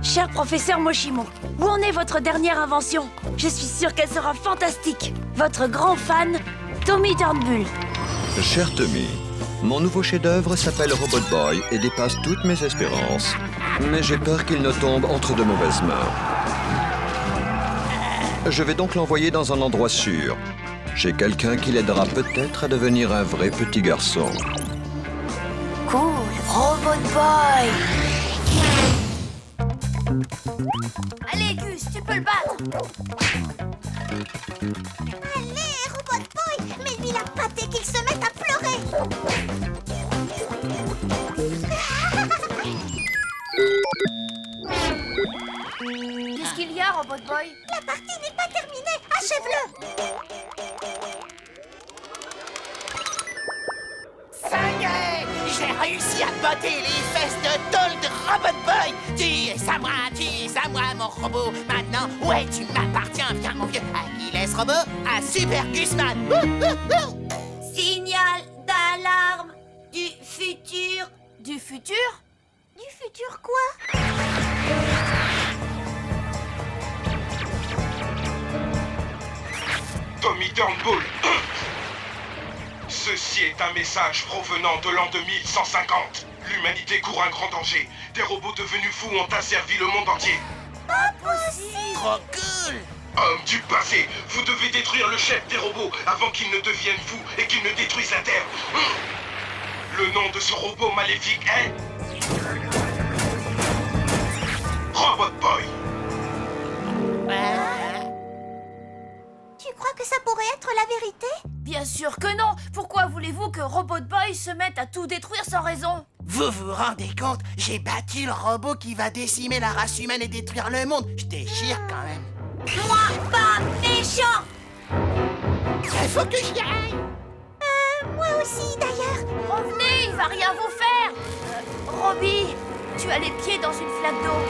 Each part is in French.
Cher professeur Moshimo, où en est votre dernière invention? Je suis sûre qu'elle sera fantastique. Votre grand fan, Tommy Turnbull. Cher Tommy, mon nouveau chef-d'œuvre s'appelle Robot Boy et dépasse toutes mes espérances. Mais j'ai peur qu'il ne tombe entre de mauvaises mains. Je vais donc l'envoyer dans un endroit sûr. Chez quelqu'un qui l'aidera peut-être à devenir un vrai petit garçon. Cool, Robot Boy. Allez, Gus, tu peux le battre. Allez, Robot Boy, mets-lui la pâtée qu'il se mette à pleurer. Qu'est-ce qu'il y a, Robot Boy? La partie n'est pas terminée, achève-le. Ça y est, j'ai réussi à botter les fesses de tôle de Robot Boy. Tu es à moi, mon robot. Maintenant, ouais, tu m'appartiens, viens mon vieux. Achilles Robot, à Super Gusman. Signal d'alarme du futur. Du futur? Du futur quoi? Tommy Turnbull. Ceci est un message provenant de l'an 2150. L'humanité court un grand danger. Des robots devenus fous ont asservi le monde entier. Pas possible. Trop cool. Homme du passé, vous devez détruire le chef des robots avant qu'il ne devienne fou et qu'il ne détruise la Terre. Le nom de ce robot maléfique est... Robot Boy. Tu crois que ça pourrait être la vérité? Bien sûr que non. Pourquoi voulez-vous que Robot Boy se mette à tout détruire sans raison? Vous vous rendez compte? J'ai battu le robot qui va décimer la race humaine et détruire le monde. Je déchire quand même. Moi, pas méchant. Il faut que j'y aille. Moi aussi, d'ailleurs. Revenez, il va rien vous faire. Robbie, tu as les pieds dans une flaque d'eau.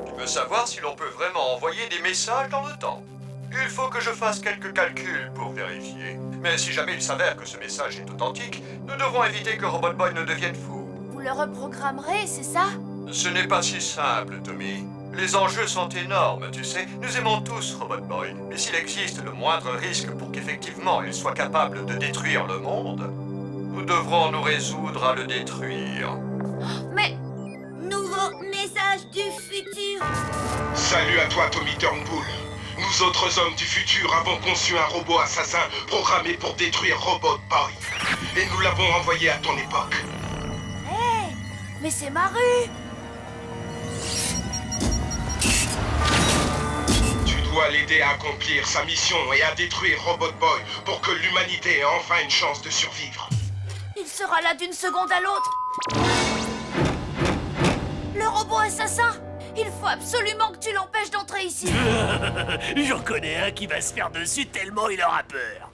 Tu veux savoir si l'on peut vraiment envoyer des messages dans le temps? Il faut que je fasse quelques calculs pour vérifier. Mais si jamais il s'avère que ce message est authentique, nous devrons éviter que Robot Boy ne devienne fou. Vous le reprogrammerez, c'est ça? Ce n'est pas si simple, Tommy. Les enjeux sont énormes, tu sais. Nous aimons tous Robot Boy. Mais s'il existe le moindre risque pour qu'effectivement il soit capable de détruire le monde, nous devrons nous résoudre à le détruire. Mais Nouveau message du futur. Salut à toi, Tommy Turnbull. Nous autres hommes du futur avons conçu un robot assassin programmé pour détruire Robot Boy. Et nous l'avons envoyé à ton époque. Hé, mais c'est ma rue. Tu dois l'aider à accomplir sa mission et à détruire Robot Boy pour que l'humanité ait enfin une chance de survivre. Il sera là d'une seconde à l'autre. Le robot assassin. Il faut absolument que tu l'empêches d'entrer ici. J'en connais un qui va se faire dessus tellement il aura peur.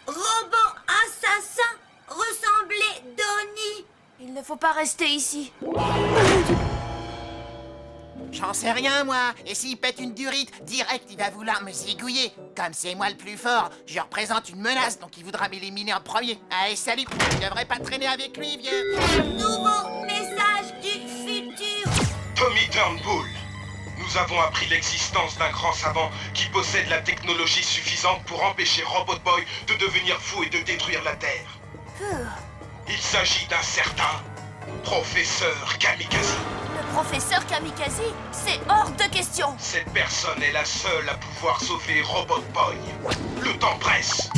Robot assassin ressemblait Donnie. Il ne faut pas rester ici. J'en sais rien, moi. Et s'il pète une durite, direct, il va vouloir me zigouiller. Comme c'est moi le plus fort, je représente une menace, donc il voudra m'éliminer en premier. Allez, salut. Je devrais pas traîner avec lui, vieux. Nouveau message du futur. Tommy Turnbull. Nous avons appris l'existence d'un grand savant qui possède la technologie suffisante pour empêcher Robot Boy de devenir fou et de détruire la Terre. Il s'agit d'un certain professeur Kamikaze. Le professeur Kamikaze, c'est hors de question. Cette personne est la seule à pouvoir sauver Robot Boy. Le temps presse.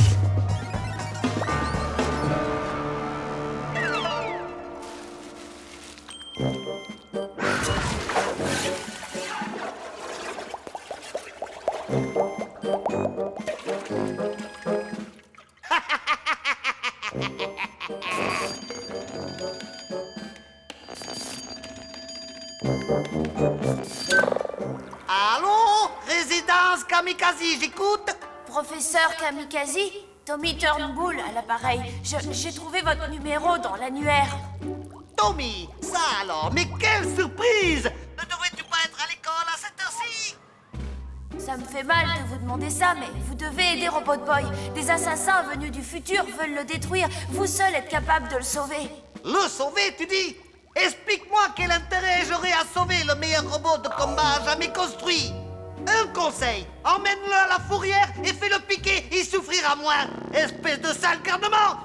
Allô? Résidence Kamikaze, j'écoute. Professeur Kamikaze, Tommy Turnbull à l'appareil. J'ai trouvé votre numéro dans l'annuaire. Tommy, ça alors, mais quelle surprise! Ne devrais-tu pas être à l'école à cette heure-ci? Ça me fait mal de vous demander ça, mais vous devez aider Robot Boy. Des assassins venus du futur veulent le détruire. Vous seul êtes capable de le sauver. Le sauver, tu dis? Explique-moi quel intérêt j'aurais à sauver le meilleur robot de combat jamais construit. Un conseil, emmène-le à la fourrière et fais-le piquer, il souffrira moins. Espèce de sale garnement.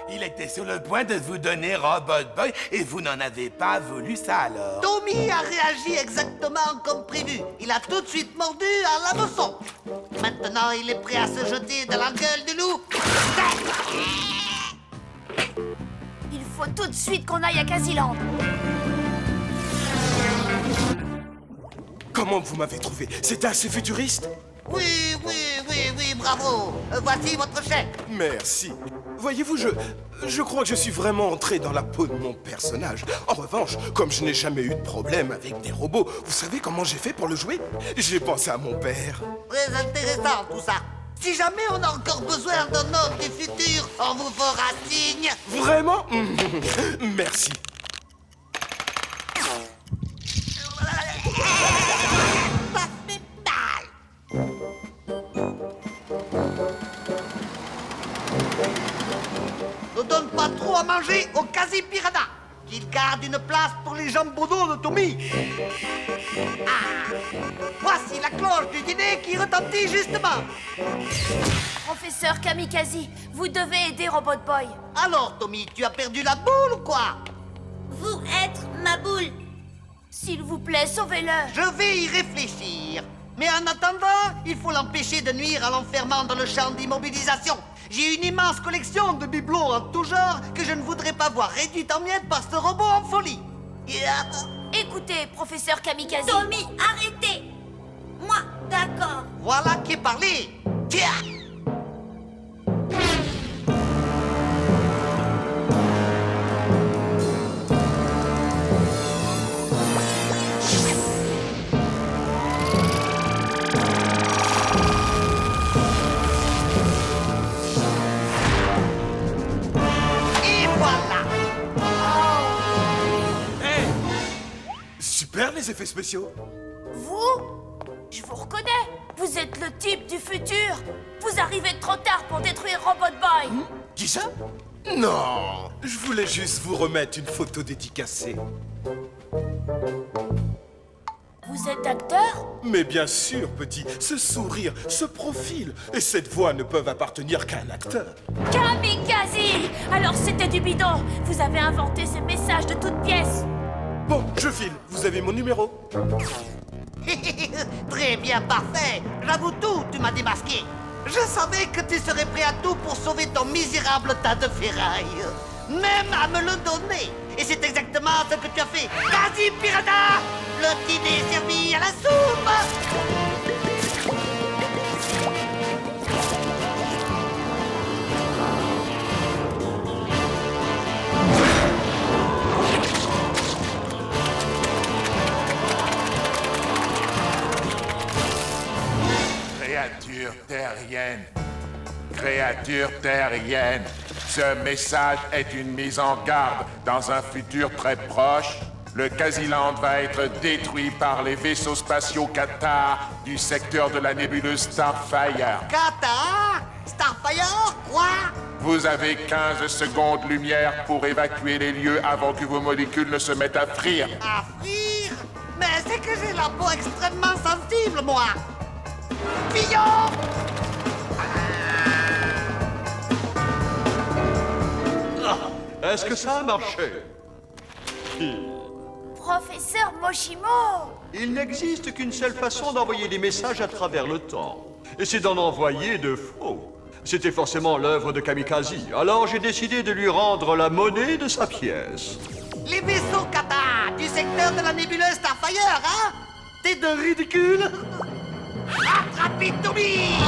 Il était sur le point de vous donner Robot Boy et vous n'en avez pas voulu ça alors. Tommy a réagi exactement comme prévu. Il a tout de suite mordu à l'hameçon. Maintenant, il est prêt à se jeter dans la gueule du loup. Il faut tout de suite qu'on aille à Casiland. Comment vous m'avez trouvé? C'est assez futuriste? Oui, bravo. Voici votre chèque. Merci. Voyez-vous, je crois que je suis vraiment entré dans la peau de mon personnage. En revanche, comme je n'ai jamais eu de problème avec des robots, vous savez comment j'ai fait pour le jouer? J'ai pensé à mon père. Très intéressant tout ça. Si jamais on a encore besoin d'un homme du futur, on vous fera signe. Vraiment? Merci. Ça fait mal. Ne donne pas trop à manger au quasi-piranha. Qu'il garde une place pour les jambonneaux de Tommy. Ah, voici la cloche du dîner qui retentit justement. Professeur Kamikaze, vous devez aider Robot Boy. Alors, Tommy, tu as perdu la boule ou quoi? Vous êtes ma boule. S'il vous plaît, sauvez-le. Je vais y réfléchir. Mais en attendant, il faut l'empêcher de nuire en l'enfermant dans le champ d'immobilisation. J'ai une immense collection de bibelots en tout genre que je ne voudrais pas voir réduite en miettes par ce robot en folie. Écoutez, professeur Kamikaze. Tommy, arrêtez. Moi, d'accord. Voilà qui est parlé. Tiens. Super les effets spéciaux. Vous? Je vous reconnais. Vous êtes le type du futur. Vous arrivez trop tard pour détruire Robot Boy. Qui ça? Non, je voulais juste vous remettre une photo dédicacée. Vous êtes acteur? Mais bien sûr, petit, ce sourire, ce profil et cette voix ne peuvent appartenir qu'à un acteur. Kamikaze! Alors c'était du bidon. Vous avez inventé ces messages de toutes pièces. Bon, je file, vous avez mon numéro. Très bien, parfait. J'avoue tout, tu m'as démasqué. Je savais que tu serais prêt à tout pour sauver ton misérable tas de ferraille. Même à me le donner. Et c'est exactement ce que tu as fait. Vas-y, piranha! Le dîner est servi à la soupe! Créature terrienne. Créature terrienne. Ce message est une mise en garde. Dans un futur très proche, le Casiland va être détruit par les vaisseaux spatiaux Qatar du secteur de la nébuleuse Starfire. Qatar? Starfire? Quoi? Vous avez 15 secondes lumière pour évacuer les lieux avant que vos molécules ne se mettent à frire. À frire? Mais c'est que j'ai la peau extrêmement sensible, moi! Pillon! Est-ce que ça a marché? Professeur Moshimo! Il n'existe qu'une seule façon d'envoyer des messages à travers le temps. Et c'est d'en envoyer de faux. C'était forcément l'œuvre de Kamikaze. Alors j'ai décidé de lui rendre la monnaie de sa pièce. Les vaisseaux Qatar du secteur de la nébuleuse Starfire, hein? T'es de ridicule? Attrapez Tommy!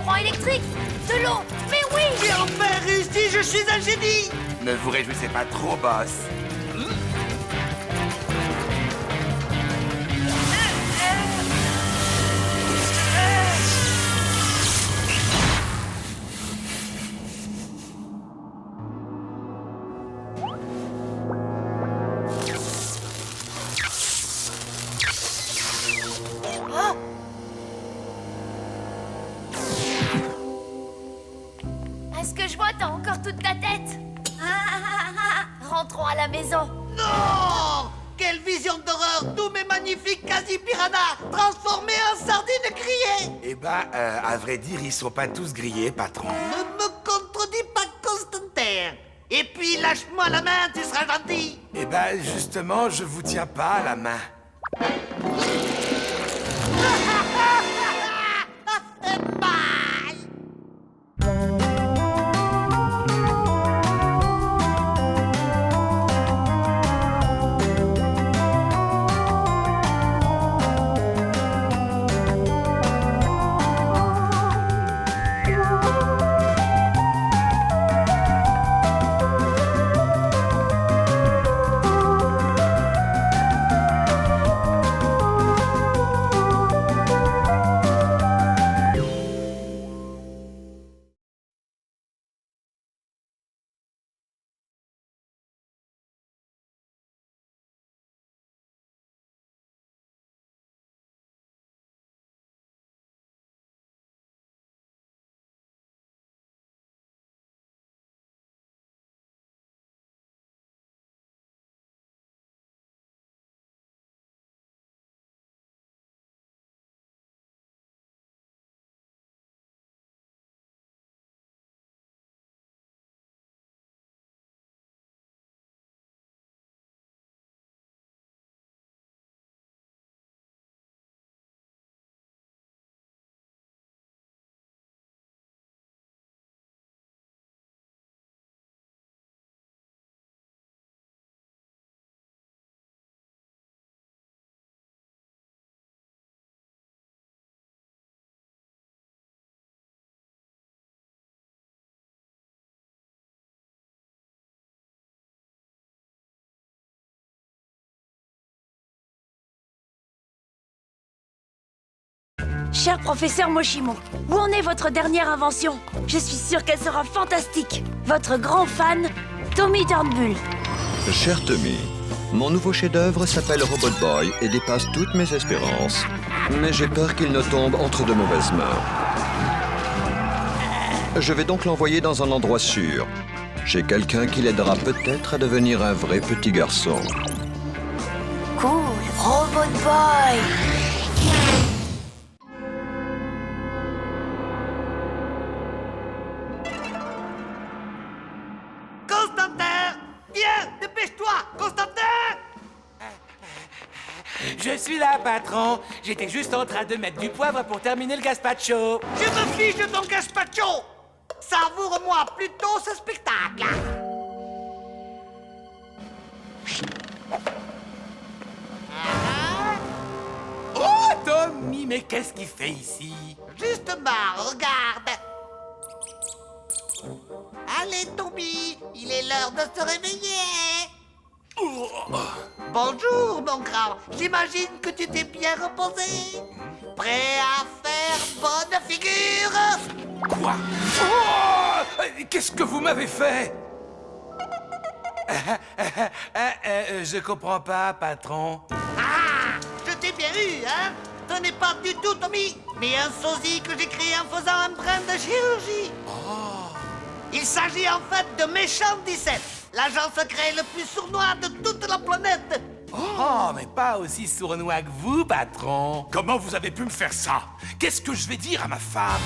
courant électrique, de l'eau, mais oui! J'ai enfin réussi, je suis un génie! Ne vous réjouissez pas trop, boss. Est-ce que je vois, t'as encore toute ta tête? Rentrons à la maison. Non! Quelle vision d'horreur! Tous mes magnifiques quasi-piranhas transformés en sardines grillées! Eh ben, à vrai dire, ils sont pas tous grillés, patron. Ne me contredis pas, Constantin! Et puis, lâche-moi la main, tu seras gentil! Eh ben, justement, je vous tiens pas à la main. Ça fait mal! Cher professeur Moshimo, où en est votre dernière invention? Je suis sûre qu'elle sera fantastique. Votre grand fan, Tommy Turnbull. Cher Tommy, mon nouveau chef-d'œuvre s'appelle Robot Boy et dépasse toutes mes espérances. Mais j'ai peur qu'il ne tombe entre de mauvaises mains. Je vais donc l'envoyer dans un endroit sûr. Chez quelqu'un qui l'aidera peut-être à devenir un vrai petit garçon. Cool, Robot Boy. Constantin! Viens, dépêche-toi! Constantin! Je suis là, patron. J'étais juste en train de mettre du poivre pour terminer le gazpacho. Je me fiche de ton gazpacho! Savoure-moi plutôt ce spectacle! Oh, Tommy, mais qu'est-ce qu'il fait ici? Justement, regarde! Allez, Tommy, il est l'heure de se réveiller! Bonjour, mon grand. J'imagine que tu t'es bien reposé. Prêt à faire bonne figure? Quoi? Oh! Qu'est-ce que vous m'avez fait? Je comprends pas, patron. Ah! Je t'ai bien eu, hein? Ce n'est pas du tout Tommy, mais un sosie que j'ai créé en faisant un brin de chirurgie. Il s'agit en fait de Méchant 17, l'agent secret le plus sournois de toute la planète. Oh, mais pas aussi sournois que vous, patron. Comment vous avez pu me faire ça? Qu'est-ce que je vais dire à ma femme?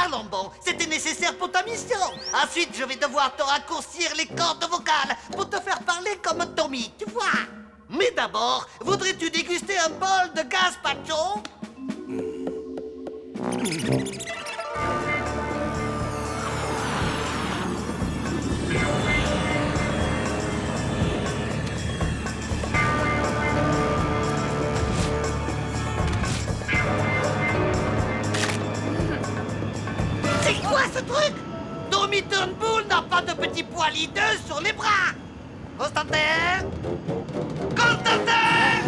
Allons bon, c'était nécessaire pour ta mission. Ensuite, je vais devoir te raccourcir les cordes vocales pour te faire parler comme Tommy, tu vois. Mais d'abord, voudrais-tu déguster un bol de gazpacho? C'est quoi ce truc? Tommy Turnbull n'a pas de petit poil hideux sur les bras. Constantin! Constantin!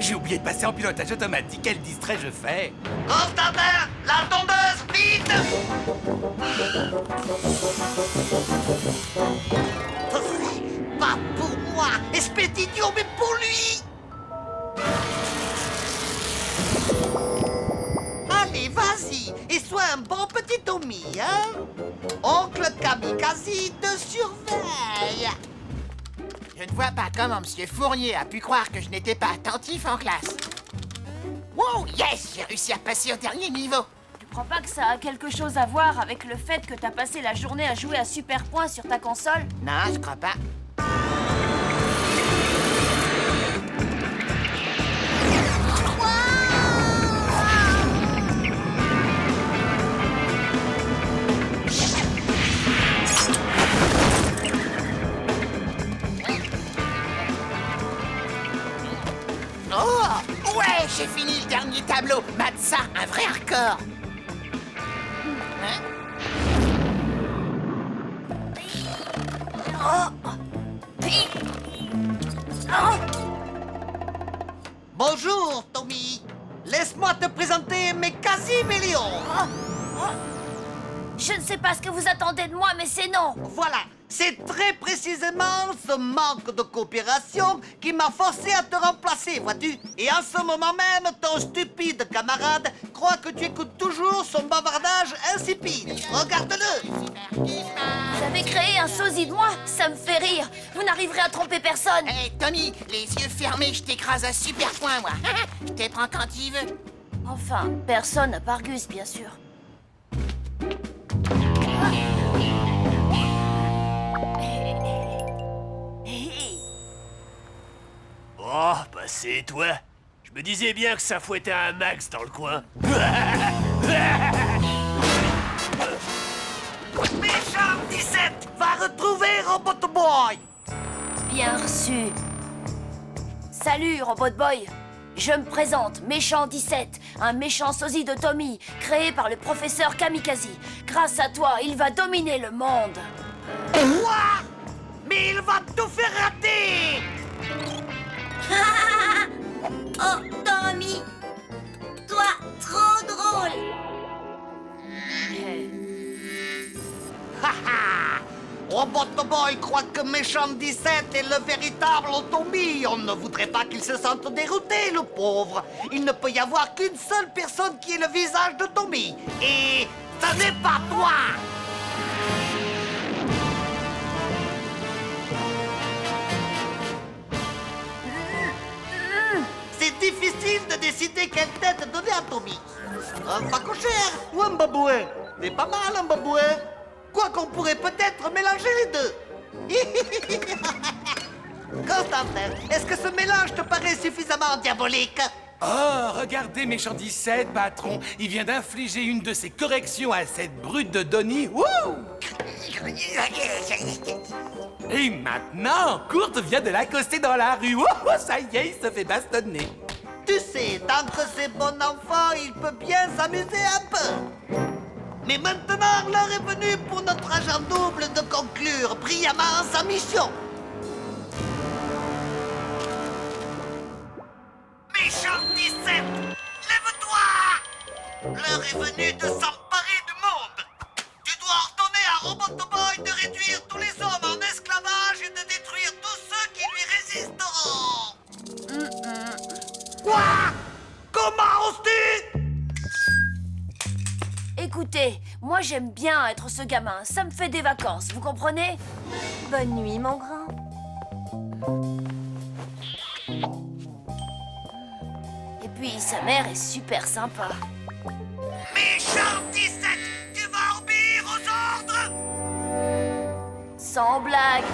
J'ai oublié de passer en pilotage automatique, quel distrait je fais. Constantin! La tondeuse, vite! Pas pour moi, espèce d'idiot, mais pour lui! Allez, vas-y, et sois un bon petit Tommy, hein? Oncle Kamikaze te surveille. Je ne vois pas comment Monsieur Fournier a pu croire que je n'étais pas attentif en classe. Wow, yes, j'ai réussi à passer au dernier niveau. Tu crois pas que ça a quelque chose à voir avec le fait que t'as passé la journée à jouer à Super Point sur ta console? Non, je crois pas. Oh, ouais, j'ai fini le dernier tableau. Mate ça, un vrai record. Hein? Bonjour, Tommy. Laisse-moi te présenter mes quasi-millions. Je ne sais pas ce que vous attendez de moi, mais c'est non. Voilà, c'est très précisément ce manque de coopération qui m'a forcé à te remplacer, vois-tu? Et en ce moment même, ton stupide camarade croit que tu écoutes toujours son bavardage insipide. Regarde-le. Vous avez créé un sosie de moi? Ça me fait rire. Vous n'arriverez à tromper personne. Hé, Tommy, les yeux fermés, je t'écrase à Super Point, moi. Je te prends quand tu veux. Enfin, personne à part Gus, bien sûr. Oh, bah c'est toi. Je me disais bien que ça fouettait un max dans le coin. Méchant 17 va retrouver Robot Boy. Bien reçu. Salut, Robot Boy. Je me présente, Méchant 17, un méchant sosie de Tommy, créé par le professeur Kamikaze. Grâce à toi, il va dominer le monde. Quoi? Mais il va tout faire rater. Oh, Tommy! Toi, trop drôle! Robot Boy croit que Méchant 17 est le véritable Tommy. On ne voudrait pas qu'il se sente dérouté, le pauvre. Il ne peut y avoir qu'une seule personne qui ait le visage de Tommy. Et ce n'est pas toi! C'est difficile de décider quelle tête donner à Tommy. Un facochère ou un babouin? C'est pas mal un babouin. Quoi qu'on pourrait peut-être mélanger les deux. Constantin, est-ce que ce mélange te paraît suffisamment diabolique? Oh, regardez, Méchant 17, patron. Il vient d'infliger une de ses corrections à cette brute de Donnie. Wouh! Et maintenant, Kurt vient de l'accoster dans la rue. Oh, ça y est, il se fait bastonner. Tu sais, tant que c'est bon enfant, il peut bien s'amuser un peu. Mais maintenant, l'heure est venue pour notre agent double de conclure brillamment sa mission. Méchant 17, lève-toi! L'heure est venue de s'emparer du monde. Tu dois ordonner à Robot Boy de réduire tous les hommes en esclavage et de détruire tous ceux qui lui résisteront. Quoi? Comment oses-tu? Écoutez, moi j'aime bien être ce gamin. Ça me fait des vacances, vous comprenez? Bonne nuit, mon grand. Et puis, sa mère est super sympa. Méchant 17, tu vas obéir aux ordres? Sans blague.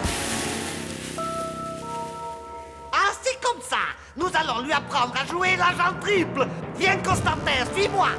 Ah, c'est comme ça. Nous allons lui apprendre à jouer l'agent triple. Viens, Constantin, suis-moi.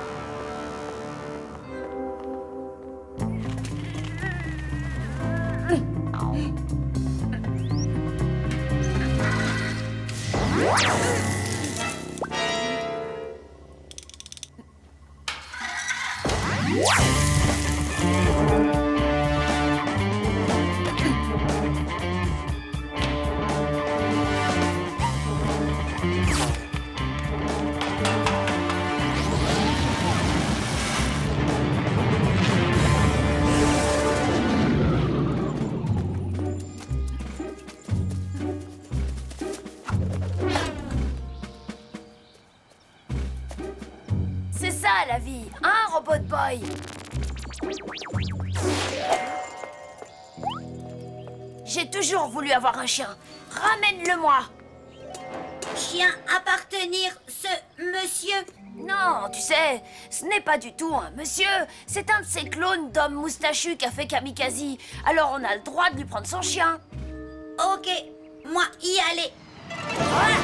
ça la vie, hein, Robot Boy? J'ai toujours voulu avoir un chien. Ramène-le-moi. Chien appartenir ce monsieur. Non, tu sais, ce n'est pas du tout un monsieur. C'est un de ces clones d'hommes moustachus qu'a fait Kamikaze. Alors on a le droit de lui prendre son chien. Ok, moi y aller. Voilà.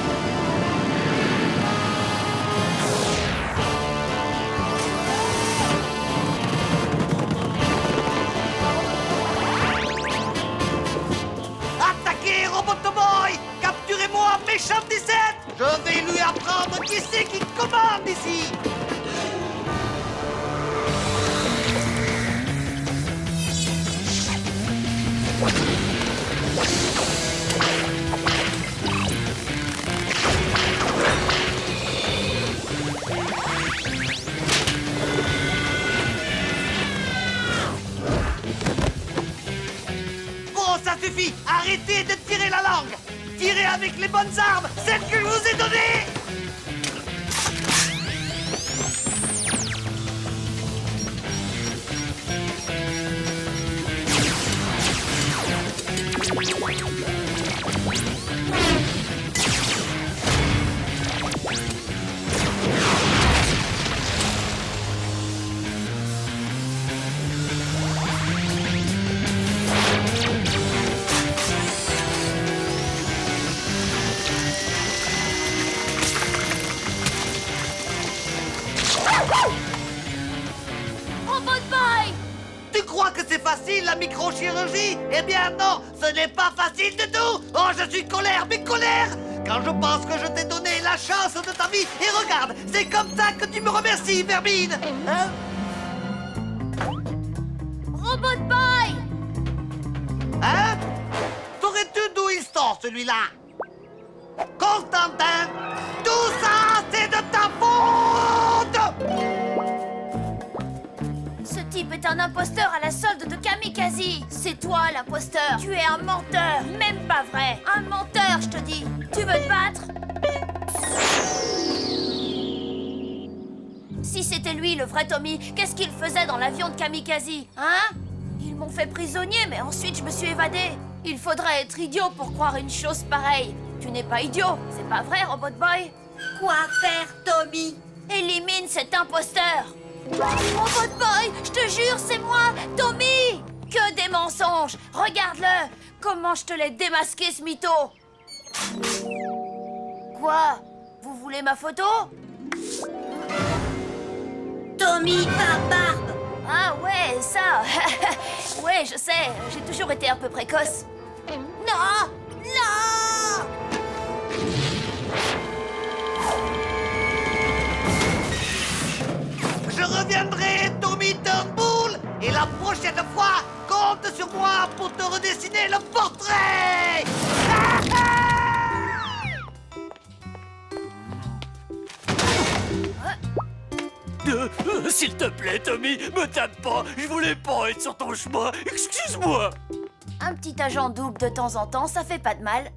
Attaquez, Robotoboy! Capturez-moi, méchant 17! Je vais lui apprendre qui c'est qui commande ici! Bon, ça suffit! Arrêtez de tirer la langue! Tirez avec les bonnes armes, celles que je vous ai données! Robot Boy! Tu crois que c'est facile, la microchirurgie? Eh bien non, ce n'est pas facile du tout! Oh, je suis colère, mais colère! Quand je pense que je t'ai donné la chance de ta vie, et regarde, c'est comme ça que tu me remercies, Verbine! Hein? Robot Boy! Hein? Saurais-tu d'où il sort, celui-là? Constantin, tout ça, c'est de ta faute! Ce type est un imposteur à la solde de Kamikaze. C'est toi l'imposteur. Tu es un menteur. Même pas vrai. Un menteur, je te dis. Tu veux te battre? Si c'était lui, le vrai Tommy, qu'est-ce qu'il faisait dans l'avion de Kamikaze? Hein? Ils m'ont fait prisonnier, mais ensuite je me suis évadé. Il faudrait être idiot pour croire une chose pareille. Tu n'es pas idiot, c'est pas vrai, Robot Boy? Quoi faire, Tommy? Élimine cet imposteur! Robot Boy, je te jure, c'est moi, Tommy! Que des mensonges! Regarde-le! Comment je te l'ai démasqué, ce mytho! Quoi? Vous voulez ma photo? Tommy par barbe. Ah ouais, ça! Ouais, je sais, j'ai toujours été un peu précoce. Non! Non! Je reviendrai, Tommy Turnbull, et la prochaine fois, compte sur moi pour te redessiner le portrait. S'il te plaît, Tommy, me tape pas. Je voulais pas être sur ton chemin. Excuse-moi. Un petit agent double de temps en temps, ça fait pas de mal.